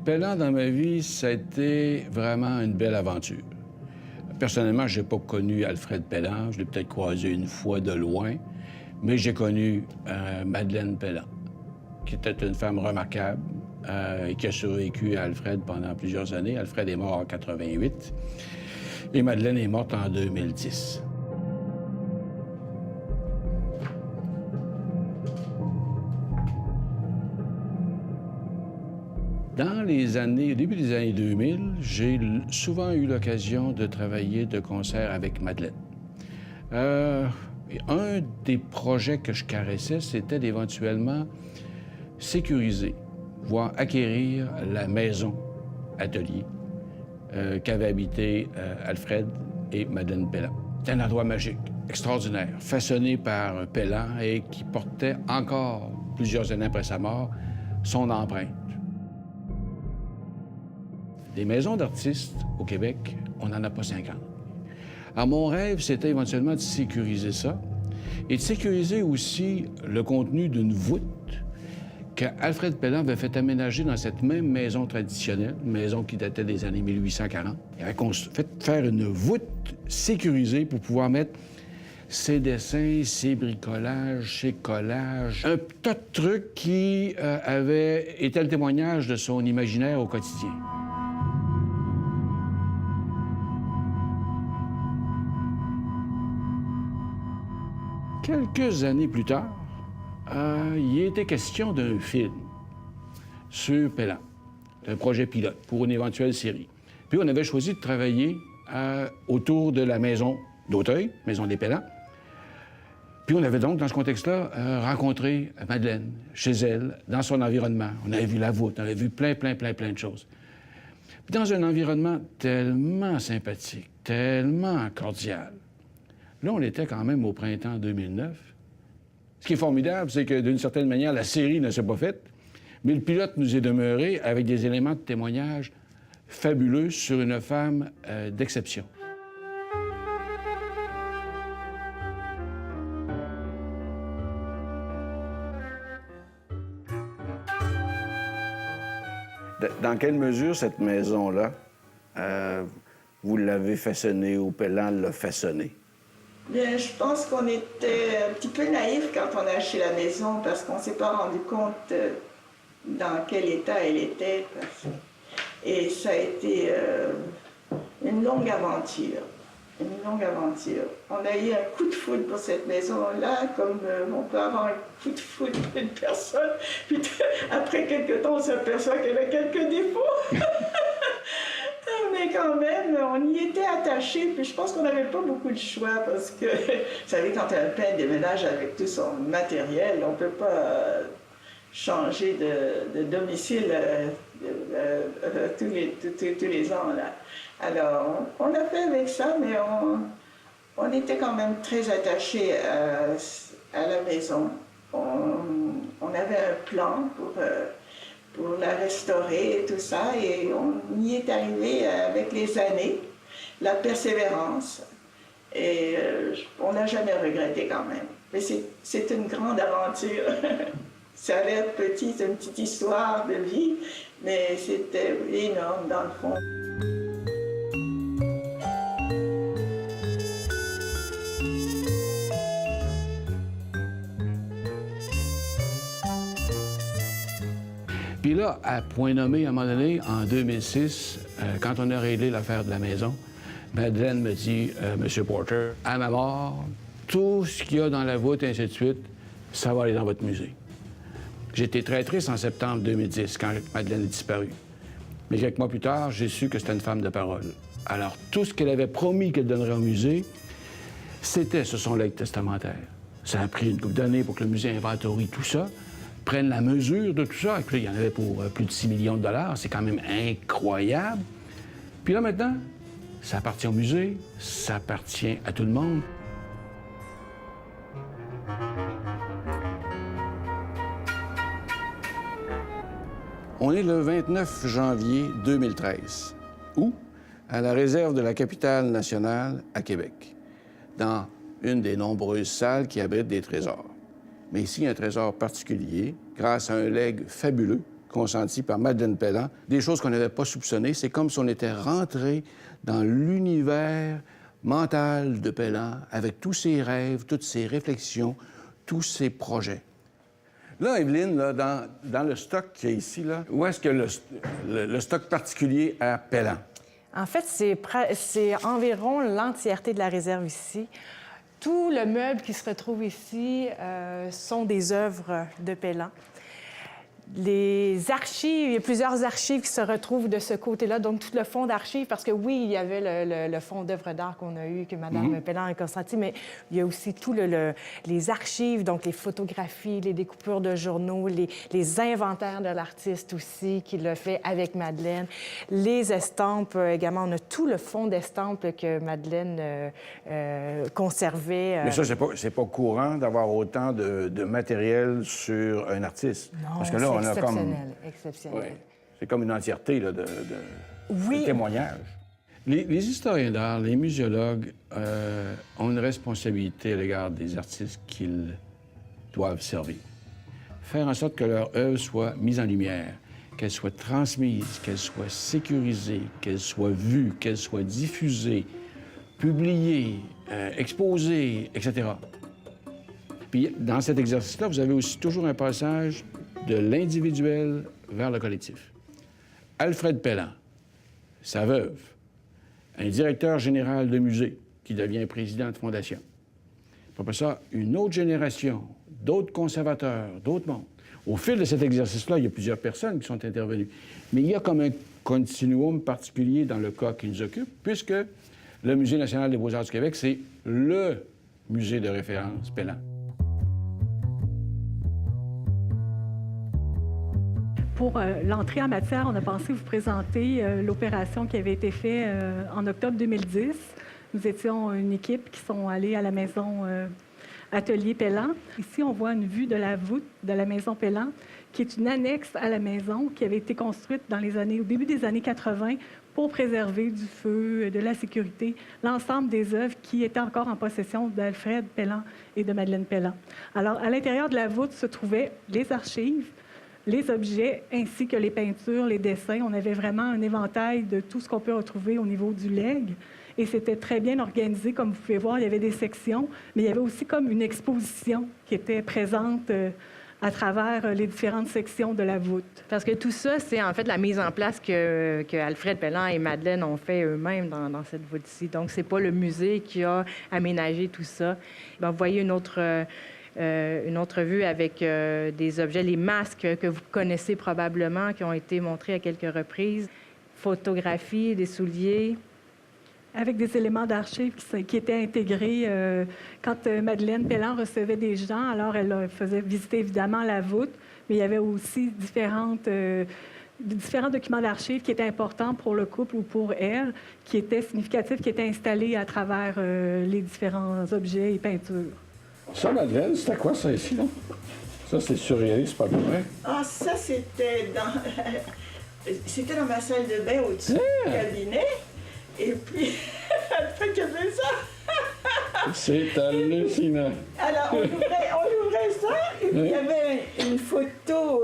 Pellan, dans ma vie, ça a été vraiment une belle aventure. Personnellement, je n'ai pas connu Alfred Pellan. Je l'ai peut-être croisé une fois de loin, mais j'ai connu Madeleine Pellan, qui était une femme remarquable et qui a survécu à Alfred pendant plusieurs années. Alfred est mort en 88 et Madeleine est morte en 2010. Au début des années 2000, j'ai souvent eu l'occasion de travailler de concert avec Madeleine. Un des projets que je caressais, c'était d'éventuellement sécuriser, voire acquérir la maison atelier qu'avaient habité Alfred et Madeleine Pellan. C'était un endroit magique, extraordinaire, façonné par Pellan et qui portait encore, plusieurs années après sa mort, son empreinte. Des maisons d'artistes au Québec, on n'en a pas 50. Alors, mon rêve, c'était éventuellement de sécuriser ça et de sécuriser aussi le contenu d'une voûte qu'Alfred Pellan avait fait aménager dans cette même maison traditionnelle, une maison qui datait des années 1840. Il avait fait faire une voûte sécurisée pour pouvoir mettre ses dessins, ses bricolages, ses collages, un tas de trucs qui avaient été le témoignage de son imaginaire au quotidien. Quelques années plus tard, il était question d'un film sur Pellan, un projet pilote pour une éventuelle série. Puis on avait choisi de travailler autour de la maison d'Auteuil, maison des Pellan. Puis on avait donc, dans ce contexte-là, rencontré Madeleine, chez elle, dans son environnement. On avait vu la voûte, on avait vu plein de choses. Puis dans un environnement tellement sympathique, tellement cordial. Là, on était quand même au printemps 2009. Ce qui est formidable, c'est que d'une certaine manière, la série ne s'est pas faite, mais le pilote nous est demeuré avec des éléments de témoignage fabuleux sur une femme d'exception. Dans quelle mesure cette maison-là, vous l'avez façonnée ou Pellan l'a façonnée? Bien, je pense qu'on était un petit peu naïfs quand on a acheté la maison parce qu'on ne s'est pas rendu compte dans quel état elle était. Et ça a été une longue aventure. Une longue aventure. On a eu un coup de foudre pour cette maison-là, comme on peut avoir un coup de foudre pour une personne. Puis après quelques temps, on s'aperçoit qu'elle a quelques défauts. Mais quand même, on y était attachés, puis je pense qu'on n'avait pas beaucoup de choix parce que, vous savez, quand un père déménage avec tout son matériel, on ne peut pas changer de domicile tous les ans. Là. Alors, on a fait avec ça, mais on était quand même très attachés à la maison. On avait un plan pour la restaurer et tout ça, et on y est arrivé avec les années, la persévérance, et on n'a jamais regretté quand même. Mais c'est une grande aventure. Ça a l'air petit, c'est une petite histoire de vie, mais c'était énorme dans le fond. Puis là, à point nommé, à un moment donné, en 2006, quand on a réglé l'affaire de la maison, Madeleine me dit, Monsieur Porter, à ma mort, tout ce qu'il y a dans la voûte, et ainsi de suite, ça va aller dans votre musée. J'étais très triste en septembre 2010, quand Madeleine est disparue. Mais quelques mois plus tard, j'ai su que c'était une femme de parole. Alors, tout ce qu'elle avait promis qu'elle donnerait au musée, c'était sur son legs testamentaire. Ça a pris une couple d'années pour que le musée inventorie tout ça, prennent la mesure de tout ça. Et puis, il y en avait pour plus de 6 millions de dollars. C'est quand même incroyable. Puis là, maintenant, ça appartient au musée, ça appartient à tout le monde. On est le 29 janvier 2013. Où? À la réserve de la capitale nationale à Québec, dans une des nombreuses salles qui abritent des trésors. Mais ici, un trésor particulier, grâce à un legs fabuleux consentie par Madeleine Pelland, des choses qu'on n'avait pas soupçonnées. C'est comme si on était rentré dans l'univers mental de Pelland avec tous ses rêves, toutes ses réflexions, tous ses projets. Là, Evelyne, là, dans le stock qu'il y a ici, là, où est-ce que le stock particulier à Pelland? En fait, c'est environ l'entièreté de la réserve ici. Tout le meuble qui se retrouve ici sont des œuvres de Pelland. Les archives, il y a plusieurs archives qui se retrouvent de ce côté-là, donc tout le fonds d'archives, parce que oui, il y avait le fonds d'œuvres d'art qu'on a eu, que Mme Pelland a constaté, mais il y a aussi tout les archives, donc les photographies, les découpures de journaux, les inventaires de l'artiste aussi, qui l'a fait avec Madeleine, les estampes également. On a tout le fonds d'estampes que Madeleine conservait. Mais ça, c'est pas courant d'avoir autant de matériel sur un artiste. Non, parce que là, on a comme... exceptionnel. Ouais, c'est comme une entièreté là, Oui. de témoignages. Les historiens d'art, les muséologues ont une responsabilité à l'égard des artistes qu'ils doivent servir. Faire en sorte que leur œuvre soit mise en lumière, qu'elle soit transmise, qu'elle soit sécurisée, qu'elle soit vue, qu'elle soit diffusée, publiée, exposée, etc. Puis, dans cet exercice-là, vous avez aussi toujours un passage de l'individuel vers le collectif. Alfred Pelland, sa veuve, un directeur général de musée qui devient président de fondation. Après ça, une autre génération, d'autres conservateurs, d'autres mondes. Au fil de cet exercice-là, il y a plusieurs personnes qui sont intervenues. Mais il y a comme un continuum particulier dans le cas qui nous occupe, puisque le Musée national des beaux-arts du Québec, c'est le musée de référence Pelland. Pour l'entrée en matière, on a pensé vous présenter l'opération qui avait été faite en octobre 2010. Nous étions une équipe qui sont allés à la maison Atelier Pelland. Ici, on voit une vue de la voûte de la maison Pelland, qui est une annexe à la maison qui avait été construite au début des années 80 pour préserver du feu, de la sécurité, l'ensemble des œuvres qui étaient encore en possession d'Alfred Pelland et de Madeleine Pelland. Alors, à l'intérieur de la voûte se trouvaient les archives, les objets, ainsi que les peintures, les dessins. On avait vraiment un éventail de tout ce qu'on peut retrouver au niveau du legs. Et c'était très bien organisé, comme vous pouvez voir. Il y avait des sections, mais il y avait aussi comme une exposition qui était présente à travers les différentes sections de la voûte. Parce que tout ça, c'est en fait la mise en place que Alfred Pelland et Madeleine ont fait eux-mêmes dans cette voûte-ci. Donc, c'est pas le musée qui a aménagé tout ça. Ben, vous voyez une autre vue avec des objets, les masques que vous connaissez probablement, qui ont été montrés à quelques reprises, photographies, des souliers. Avec des éléments d'archives qui étaient intégrés. Quand Madeleine Pelland recevait des gens, alors elle leur faisait visiter évidemment la voûte, mais il y avait aussi différents documents d'archives qui étaient importants pour le couple ou pour elle, qui étaient significatifs, qui étaient installés à travers les différents objets et peintures. Ça, Madeleine, c'était quoi, ça, ici, là? Ça, c'est surréaliste, pas vrai? Ah, ça, c'était dans ma salle de bain au-dessus du cabinet. Et puis, elle fait ça. C'est hallucinant. Alors, on ouvrait ça, et puis il y avait une photo,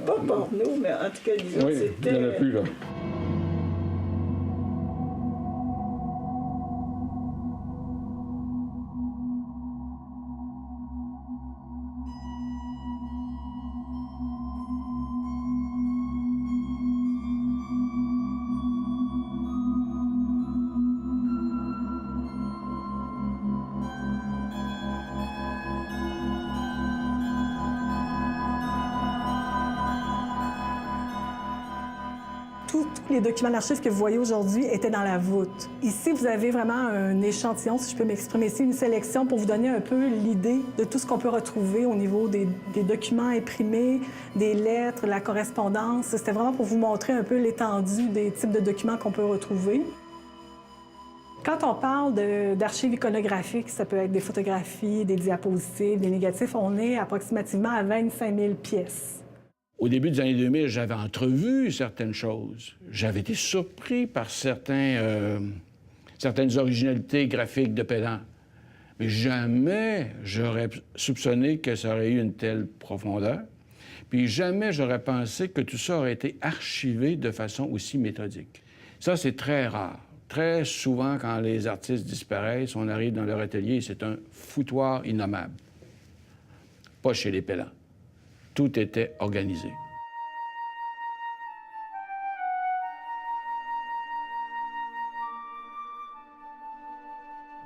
pas porno, mais en tout cas, disons, oui, c'était... il n'y en a plus, là. Tous les documents d'archives que vous voyez aujourd'hui étaient dans la voûte. Ici, vous avez vraiment un échantillon, si je peux m'exprimer ici, une sélection pour vous donner un peu l'idée de tout ce qu'on peut retrouver au niveau des documents imprimés, des lettres, la correspondance. C'était vraiment pour vous montrer un peu l'étendue des types de documents qu'on peut retrouver. Quand on parle d'archives iconographiques, ça peut être des photographies, des diapositives, des négatifs, on est approximativement à 25 000 pièces. Au début des années 2000, j'avais entrevu certaines choses. J'avais été surpris par certaines originalités graphiques de Pelland. Mais jamais j'aurais soupçonné que ça aurait eu une telle profondeur. Puis jamais j'aurais pensé que tout ça aurait été archivé de façon aussi méthodique. Ça, c'est très rare. Très souvent, quand les artistes disparaissent, on arrive dans leur atelier et c'est un foutoir innommable. Pas chez les Pellans. Tout était organisé.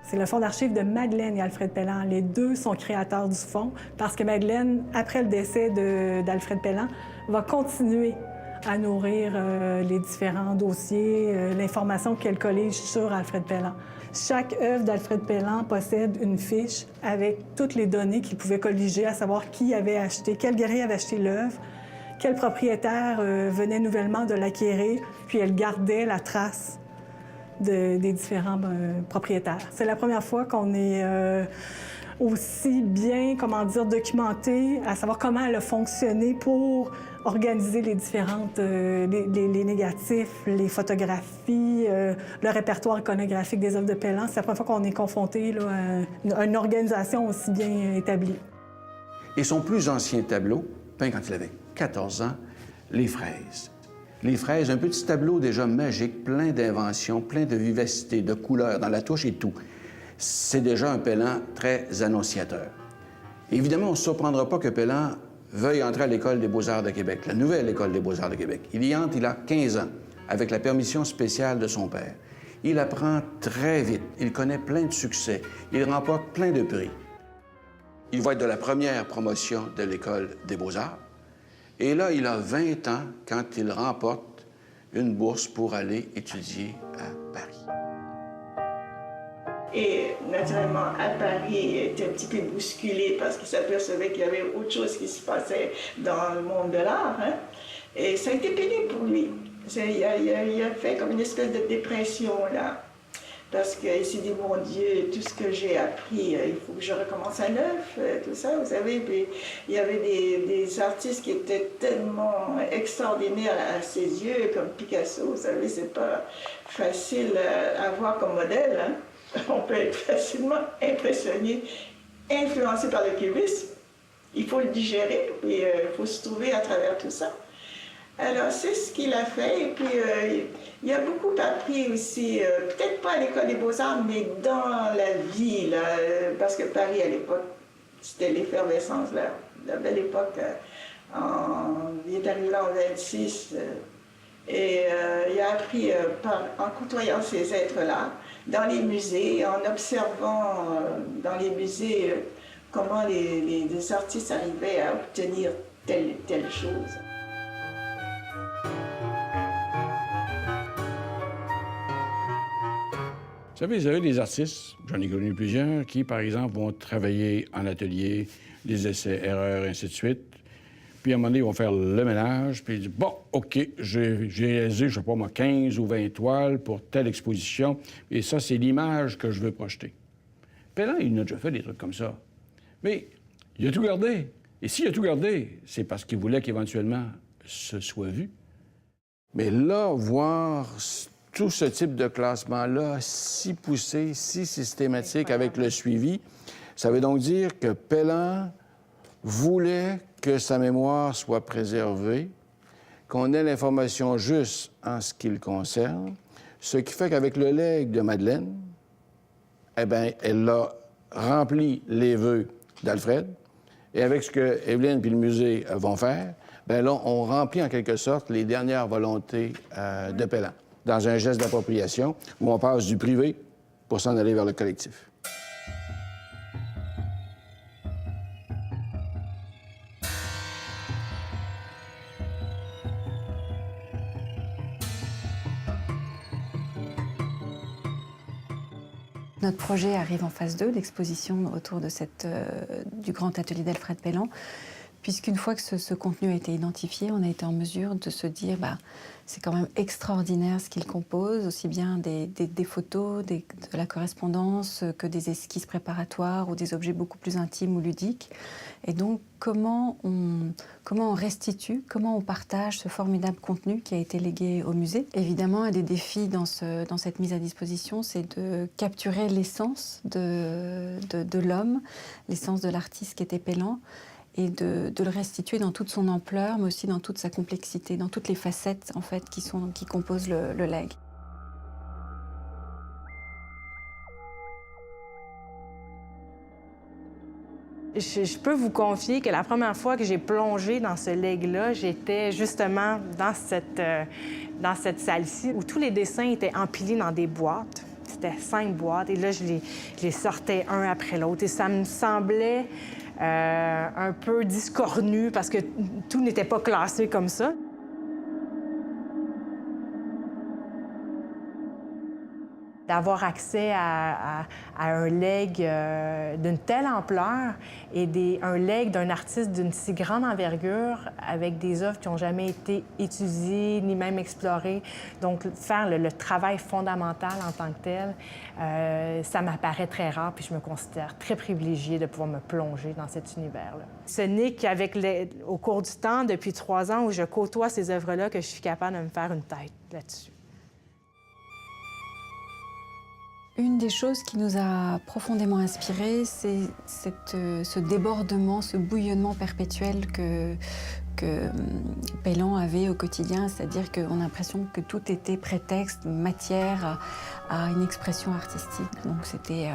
C'est le fonds d'archives de Madeleine et Alfred Pellan. Les deux sont créateurs du fonds parce que Madeleine, après le décès d'Alfred Pellan, va continuer à nourrir les différents dossiers, l'information qu'elle collige sur Alfred Pellan. Chaque œuvre d'Alfred Pellan possède une fiche avec toutes les données qu'il pouvait colliger, à savoir qui avait acheté, quelle galerie avait acheté l'œuvre, quel propriétaire venait nouvellement de l'acquérir, puis elle gardait la trace des différents propriétaires. C'est la première fois qu'on est aussi bien, comment dire, documenté, à savoir comment elle a fonctionné pour organiser les différentes, les négatifs, les photographies, le répertoire iconographique des œuvres de Pellan. C'est la première fois qu'on est confronté là, à une organisation aussi bien établie. Et son plus ancien tableau, peint quand il avait 14 ans, Les Fraises. Les Fraises, un petit tableau déjà magique, plein d'inventions, plein de vivacité, de couleurs dans la touche et tout. C'est déjà un Pellan très annonciateur. Évidemment, on ne se surprendra pas que Pellan veuille entrer à l'École des Beaux-Arts de Québec, la nouvelle École des Beaux-Arts de Québec. Il y entre, il a 15 ans, avec la permission spéciale de son père. Il apprend très vite, il connaît plein de succès, il remporte plein de prix. Il va être de la première promotion de l'École des Beaux-Arts. Et là, il a 20 ans quand il remporte une bourse pour aller étudier à Paris. Et naturellement, à Paris, il était un petit peu bousculé parce qu'il s'apercevait qu'il y avait autre chose qui se passait dans le monde de l'art. Hein? Et ça a été pénible pour lui. Il a fait comme une espèce de dépression, là. Parce qu'il s'est dit, mon Dieu, tout ce que j'ai appris, il faut que je recommence à neuf, tout ça, vous savez. Puis il y avait des artistes qui étaient tellement extraordinaires à ses yeux, comme Picasso, vous savez, c'est pas facile à voir comme modèle. Hein? On peut être facilement impressionné, influencé par le cubisme. Il faut le digérer, puis il faut se trouver à travers tout ça. Alors, c'est ce qu'il a fait. Et puis, il a beaucoup appris aussi, peut-être pas à l'École des Beaux-Arts, mais dans la vie, là, parce que Paris, à l'époque, c'était l'effervescence, la belle époque. Il est arrivé là en 26. Et il a appris en côtoyant ces êtres-là, dans les musées, en observant dans les musées comment les artistes arrivaient à obtenir telle chose. Vous savez, vous avez des artistes, j'en ai connu plusieurs, qui, par exemple, vont travailler en atelier, des essais, erreurs, ainsi de suite. Puis, à un moment donné, ils vont faire le ménage, puis ils disent, bon, OK, j'ai réalisé, je sais pas moi, 15 ou 20 toiles pour telle exposition, et ça, c'est l'image que je veux projeter. Pellan, il a déjà fait des trucs comme ça. Mais il a tout gardé. Et s'il a tout gardé, c'est parce qu'il voulait qu'éventuellement, ce soit vu. Mais là, voir tout ce type de classement-là, si poussé, si systématique avec le suivi, ça veut donc dire que Pellan voulait que sa mémoire soit préservée, qu'on ait l'information juste en ce qui le concerne, ce qui fait qu'avec le legs de Madeleine, eh bien, elle a rempli les vœux d'Alfred, et avec ce que Evelyne et le musée vont faire, bien là, on remplit en quelque sorte les dernières volontés de Pellan, dans un geste d'appropriation où on passe du privé pour s'en aller vers le collectif. Notre projet arrive en phase 2 d'exposition autour de du grand atelier d'Alfred Pellan, puisqu'une fois que ce contenu a été identifié, on a été en mesure de se dire c'est quand même extraordinaire ce qu'il compose, aussi bien des photos, de la correspondance, que des esquisses préparatoires ou des objets beaucoup plus intimes ou ludiques. Et donc, comment on restitue, comment on partage ce formidable contenu qui a été légué au musée. Évidemment, un des défis dans cette mise à disposition, c'est de capturer l'essence de l'homme, l'essence de l'artiste qui était Pellan, et de le restituer dans toute son ampleur, mais aussi dans toute sa complexité, dans toutes les facettes en fait, qui composent le legs. Je peux vous confier que la première fois que j'ai plongé dans ce legs-là, j'étais justement dans cette salle-ci où tous les dessins étaient empilés dans des boîtes. C'était 5 boîtes et là, je les sortais un après l'autre et ça me semblait un peu discornu parce que tout n'était pas classé comme ça. D'avoir accès à un leg d'une telle ampleur et un leg d'un artiste d'une si grande envergure avec des œuvres qui n'ont jamais été étudiées ni même explorées. Donc, faire le travail fondamental en tant que tel, ça m'apparaît très rare puis je me considère très privilégiée de pouvoir me plonger dans cet univers-là. Ce n'est au cours du temps, depuis 3 ans où je côtoie ces œuvres-là, que je suis capable de me faire une tête là-dessus. Une des choses qui nous a profondément inspirés, c'est ce débordement, ce bouillonnement perpétuel que Pellan avait au quotidien, c'est-à-dire qu'on a l'impression que tout était prétexte, matière à une expression artistique. Donc c'était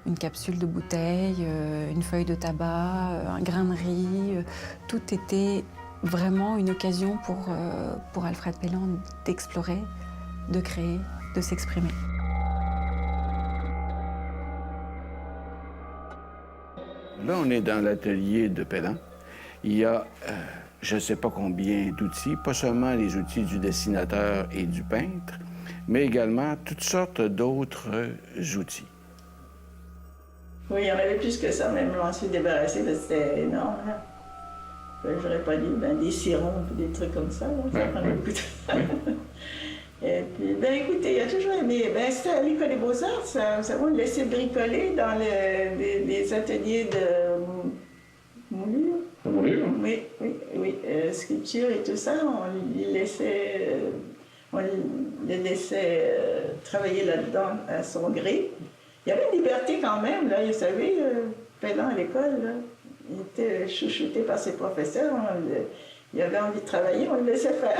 une capsule de bouteille, une feuille de tabac, un grain de riz, tout était vraiment une occasion pour Alfred Pellan d'explorer, de créer, de s'exprimer. Là, on est dans l'atelier de Pellan. Il y a, je ne sais pas combien d'outils, pas seulement les outils du dessinateur et du peintre, mais également toutes sortes d'autres outils. Oui, il y en avait plus que ça, même on s'est débarrassé, c'était énorme. Hein? J'aurais pas dit, des cirons, des trucs comme ça. Là, ça prenait beaucoup de temps. Et puis, écoutez, il a toujours aimé. C'était à l'École des Beaux-Arts, ça on le laissait bricoler dans les ateliers de moulure. Oui, sculpture et tout ça, on le laissait travailler là-dedans à son gré. Il y avait une liberté quand même, là, vous savez, Pellan à l'école, là, il était chouchouté par ses professeurs, il avait envie de travailler, on le laissait faire.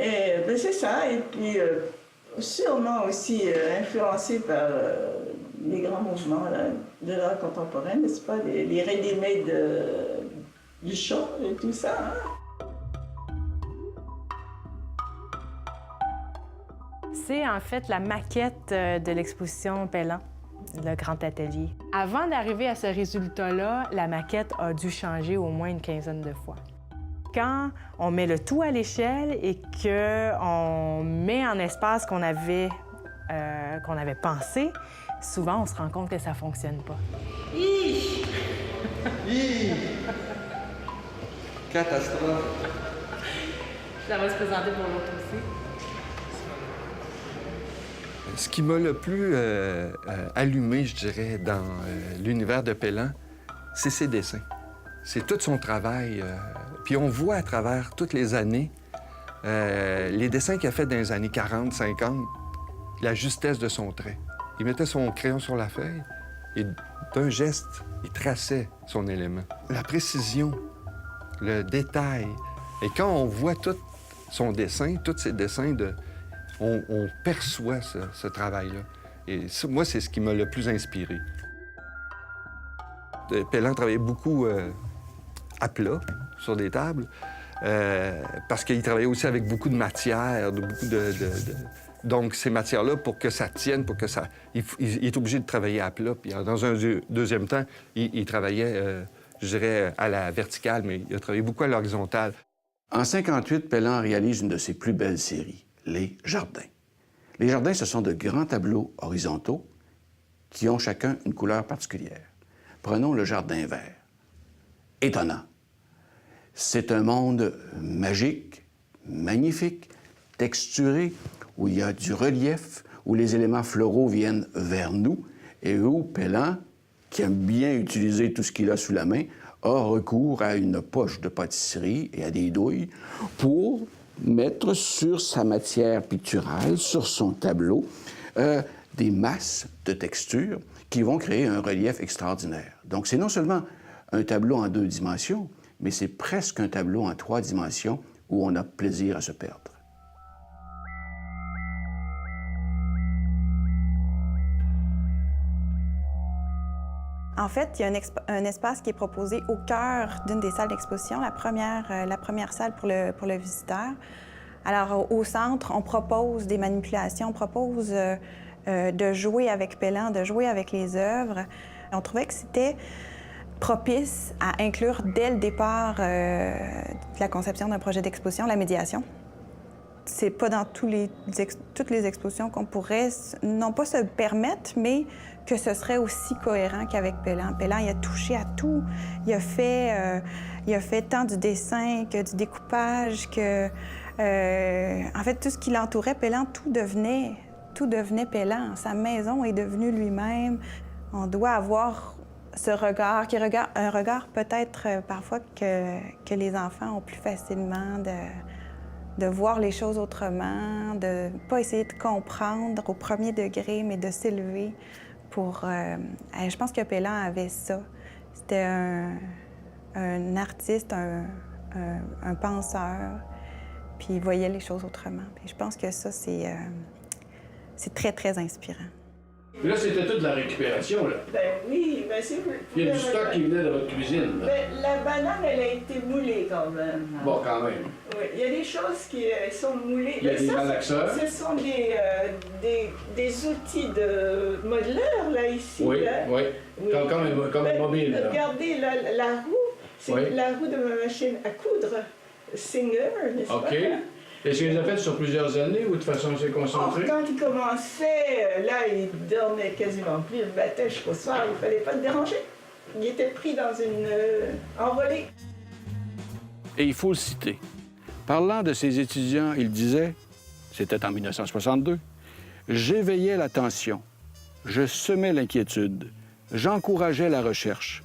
Et c'est ça, et puis sûrement aussi influencé par les grands mouvements là, de l'art contemporain, n'est-ce pas, les ready-made du chant et tout ça. Hein? C'est en fait la maquette de l'exposition Pellan, le Grand Atelier. Avant d'arriver à ce résultat-là, la maquette a dû changer au moins une 15aine de fois. Quand on met le tout à l'échelle et qu'on met en espace qu'on avait pensé, souvent on se rend compte que ça ne fonctionne pas. Catastrophe. Ça va se présenter pour l'autre aussi. Ce qui m'a le plus allumé, je dirais, dans l'univers de Pellan, c'est ses dessins. C'est tout son travail. Puis on voit à travers toutes les années, les dessins qu'il a fait dans les années 40, 50, la justesse de son trait. Il mettait son crayon sur la feuille et d'un geste, il traçait son élément. La précision, le détail. Et quand on voit tout son dessin, tous ses dessins, on perçoit ce travail-là. Et ça, moi, c'est ce qui m'a le plus inspiré. Pellan travaillait beaucoup à plat, sur des tables, parce qu'il travaillait aussi avec beaucoup de matière, Donc, ces matières-là, pour que ça tienne, il est obligé de travailler à plat. Puis, dans un deuxième temps, il travaillait, je dirais, à la verticale, mais il a travaillé beaucoup à l'horizontale. En 1958, Pellan réalise une de ses plus belles séries, Les Jardins. Les Jardins, ce sont de grands tableaux horizontaux qui ont chacun une couleur particulière. Prenons le jardin vert. Étonnant. C'est un monde magique, magnifique, texturé, où il y a du relief, où les éléments floraux viennent vers nous, et où Pellan, qui aime bien utiliser tout ce qu'il a sous la main, a recours à une poche de pâtisserie et à des douilles pour mettre sur sa matière picturale, sur son tableau, des masses de textures qui vont créer un relief extraordinaire. Donc, c'est non seulement un tableau en 2 dimensions, mais c'est presque un tableau en 3 dimensions où on a plaisir à se perdre. En fait, il y a un espace qui est proposé au cœur d'une des salles d'exposition, la première salle pour le visiteur. Alors, au centre, on propose des manipulations, on propose de jouer avec Pellan, de jouer avec les œuvres. On trouvait que c'était propice à inclure dès le départ de la conception d'un projet d'exposition, la médiation. C'est pas dans toutes les expositions qu'on pourrait, non pas se permettre, mais que ce serait aussi cohérent qu'avec Pellan. Pellan, il a touché à tout. Il a fait tant du dessin que du découpage, que... en fait, tout ce qui l'entourait, Pellan, tout devenait Pellan. Sa maison est devenue lui-même. On doit avoir ce regard, un regard peut-être parfois que les enfants ont plus facilement de voir les choses autrement, de ne pas essayer de comprendre au premier degré, mais de s'élever pour... je pense que Pellan avait ça. C'était un artiste, un penseur, puis il voyait les choses autrement. Puis je pense que ça, c'est très, très inspirant. Puis là, c'était toute la récupération, là. Ben oui, ben c'est... Il y a du stock qui venait de votre cuisine, là. Ben, la banane, elle a été moulée quand même. Bon, quand même. Oui, il y a des choses qui sont moulées. Il y a des Ça, malaxeurs. ce sont des outils de modeleur, là, ici. Oui, là. oui. Oui. Comme Ben, mobile, là. Regardez la roue, c'est Oui. la roue de ma machine à coudre. Singer, n'est-ce OK. pas? Est-ce qu'il les a faites sur plusieurs années ou de façon assez concentrée? Quand il commençait, là, il dormait quasiment plus le matin jusqu'au soir. Il ne fallait pas le déranger. Il était pris dans une envolée. Et il faut le citer. Parlant de ses étudiants, il disait, c'était en 1962, « J'éveillais l'attention, je semais l'inquiétude, j'encourageais la recherche.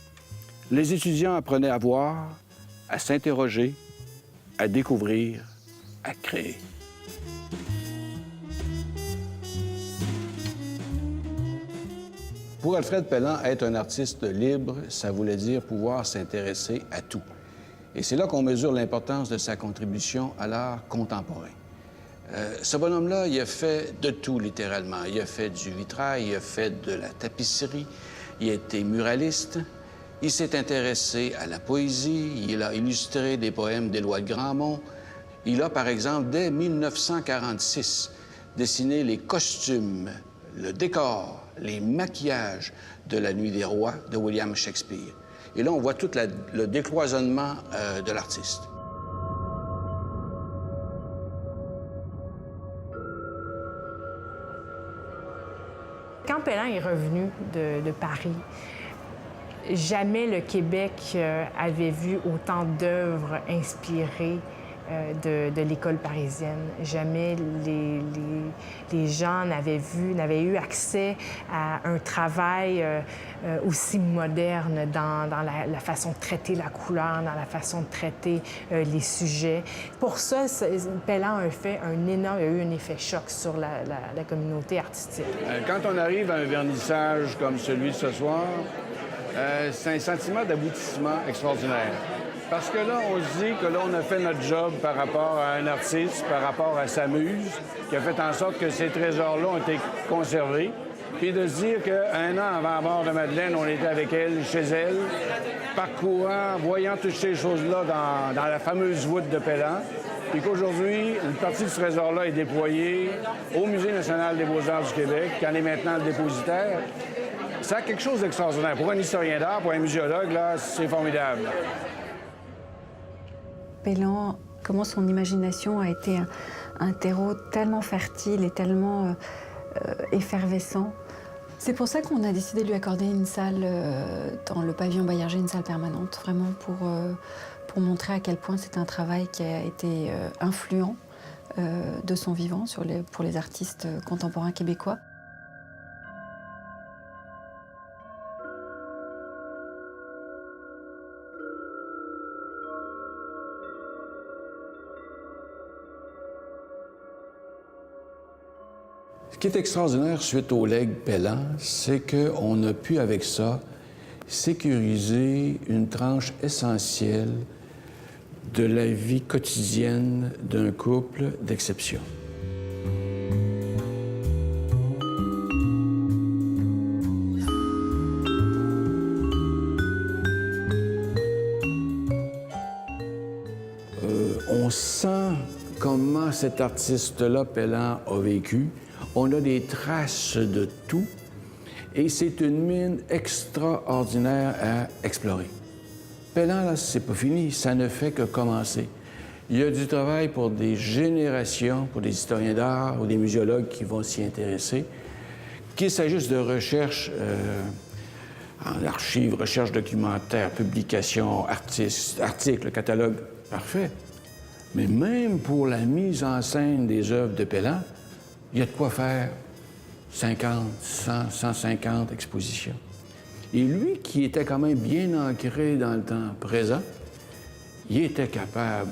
Les étudiants apprenaient à voir, à s'interroger, à découvrir, à créer. » Pour Alfred Pellan, être un artiste libre, ça voulait dire pouvoir s'intéresser à tout. Et c'est là qu'on mesure l'importance de sa contribution à l'art contemporain. Ce bonhomme-là, il a fait de tout, littéralement. Il a fait du vitrail, il a fait de la tapisserie, il a été muraliste, il s'est intéressé à la poésie, il a illustré des poèmes d'Éloi de Grandmont. Il a, par exemple, dès 1946, dessiné les costumes, le décor, les maquillages de La Nuit des Rois de William Shakespeare. Et là, on voit tout le décloisonnement de l'artiste. Quand Pellan est revenu de Paris, jamais le Québec avait vu autant d'œuvres inspirées de l'école parisienne. Jamais les gens n'avaient eu accès à un travail aussi moderne dans la façon de traiter la couleur, dans la façon de traiter les sujets. Pour ça, Pellan a eu un effet choc sur la communauté artistique. Quand on arrive à un vernissage comme celui de ce soir, c'est un sentiment d'aboutissement extraordinaire. Parce que là, on se dit que là, on a fait notre job par rapport à un artiste, par rapport à sa muse, qui a fait en sorte que ces trésors-là ont été conservés. Puis de se dire qu'un an avant la mort de Madeleine, on était avec elle, chez elle, parcourant, voyant toutes ces choses-là dans la fameuse voûte de Pellan. Puis qu'aujourd'hui, une partie de ce trésor-là est déployée au Musée national des beaux-arts du Québec, qui en est maintenant le dépositaire. Ça a quelque chose d'extraordinaire. Pour un historien d'art, pour un muséologue, là, c'est formidable. Pellan, comment son imagination a été un terreau tellement fertile et tellement effervescent. C'est pour ça qu'on a décidé de lui accorder une salle dans le pavillon Baillarger, une salle permanente, vraiment pour montrer à quel point c'est un travail qui a été influent de son vivant pour les artistes contemporains québécois. Ce qui est extraordinaire suite au legs Pellan, c'est qu'on a pu, avec ça, sécuriser une tranche essentielle de la vie quotidienne d'un couple d'exception. On sent comment cet artiste-là, Pelland, a vécu. On a des traces de tout. Et c'est une mine extraordinaire à explorer. Pelland, là, c'est pas fini. Ça ne fait que commencer. Il y a du travail pour des générations, pour des historiens d'art ou des muséologues qui vont s'y intéresser. Qu'il s'agisse de recherche en archives, recherche documentaire, publications, articles, catalogues, parfait. Mais même pour la mise en scène des œuvres de Pelland, il y a de quoi faire 50, 100, 150 expositions. Et lui, qui était quand même bien ancré dans le temps présent, il était capable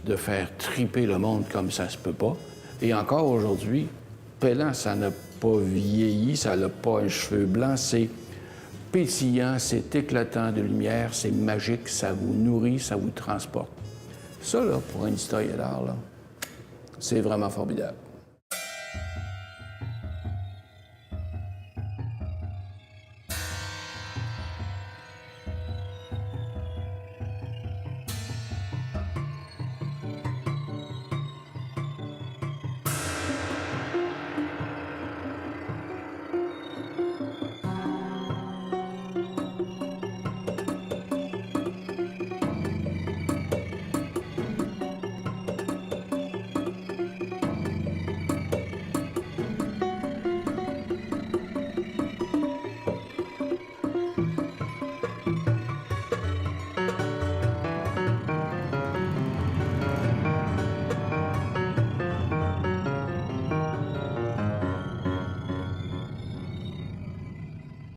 de faire triper le monde comme ça se peut pas. Et encore aujourd'hui, Pelland, ça n'a pas vieilli, ça n'a pas un cheveu blanc, c'est pétillant, c'est éclatant de lumière, c'est magique, ça vous nourrit, ça vous transporte. Ça, là, pour un historien d'art, là, c'est vraiment formidable.